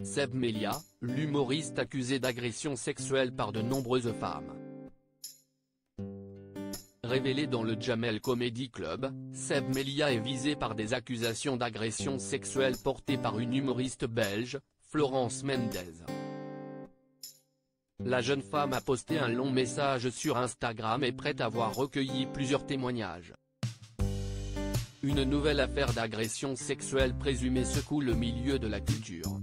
Seb Melia, l'humoriste accusé d'agression sexuelle par de nombreuses femmes. Révélé dans le Jamel Comedy Club, Seb Melia est visé par des accusations d'agression sexuelle portées par une humoriste belge, Florence Mendez. La jeune femme a posté un long message sur Instagram et prête à avoir recueilli plusieurs témoignages. Une nouvelle affaire d'agression sexuelle présumée secoue le milieu de la culture.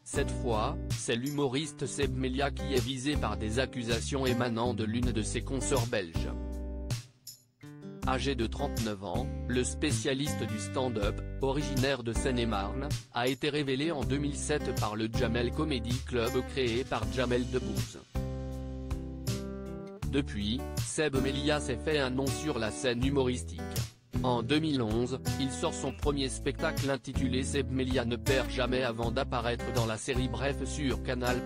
Cette fois, c'est l'humoriste Seb Melia qui est visé par des accusations émanant de l'une de ses consoeurs belges. Âgé de 39 ans, le spécialiste du stand-up, originaire de Seine-et-Marne, a été révélé en 2007 par le Jamel Comedy Club créé par Jamel Debbouze. Depuis, Seb Melia s'est fait un nom sur la scène humoristique. En 2011, il sort son premier spectacle intitulé Seb Melia ne perd jamais avant d'apparaître dans la série Bref sur Canal+.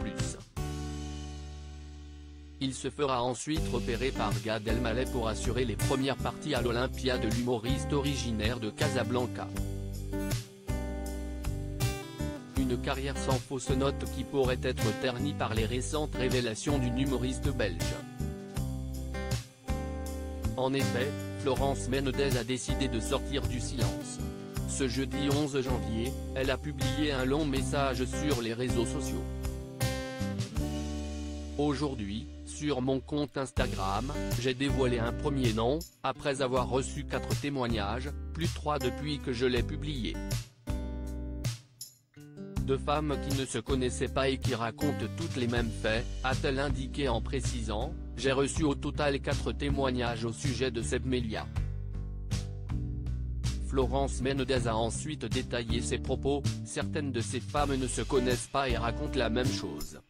Il se fera ensuite repérer par Gad Elmaleh pour assurer les premières parties à l'Olympia de l'humoriste originaire de Casablanca. Une carrière sans fausse note qui pourrait être ternie par les récentes révélations d'une humoriste belge. En effet, Florence Mendez a décidé de sortir du silence. Ce jeudi 11 janvier, elle a publié un long message sur les réseaux sociaux. Aujourd'hui, sur mon compte Instagram, j'ai dévoilé un premier nom, après avoir reçu 4 témoignages, plus 3 depuis que je l'ai publié. 2 femmes qui ne se connaissaient pas et qui racontent toutes les mêmes faits, a-t-elle indiqué en précisant, j'ai reçu au total 4 témoignages au sujet de Seb Melia. Florence Mendez a ensuite détaillé ses propos, certaines de ces femmes ne se connaissent pas et racontent la même chose.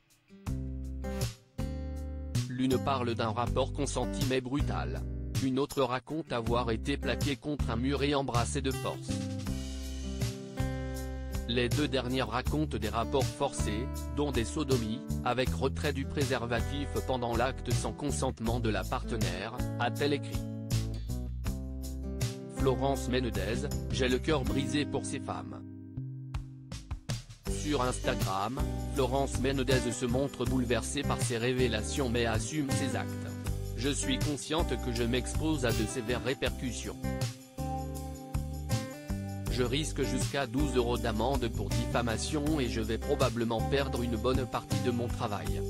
L'une parle d'un rapport consenti mais brutal. Une autre raconte avoir été plaquée contre un mur et embrassée de force. Les 2 dernières racontent des rapports forcés, dont des sodomies, avec retrait du préservatif pendant l'acte sans consentement de la partenaire, a-t-elle écrit. Florence Mendez, j'ai le cœur brisé pour ces femmes. Sur Instagram, Florence Mendez se montre bouleversée par ces révélations mais assume ses actes. Je suis consciente que je m'expose à de sévères répercussions. Je risque jusqu'à 12 € d'amende pour diffamation et je vais probablement perdre une bonne partie de mon travail.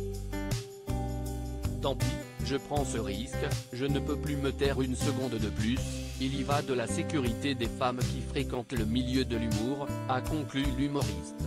Tant pis, je prends ce risque, je ne peux plus me taire une seconde de plus, il y va de la sécurité des femmes qui fréquentent le milieu de l'humour, a conclu l'humoriste.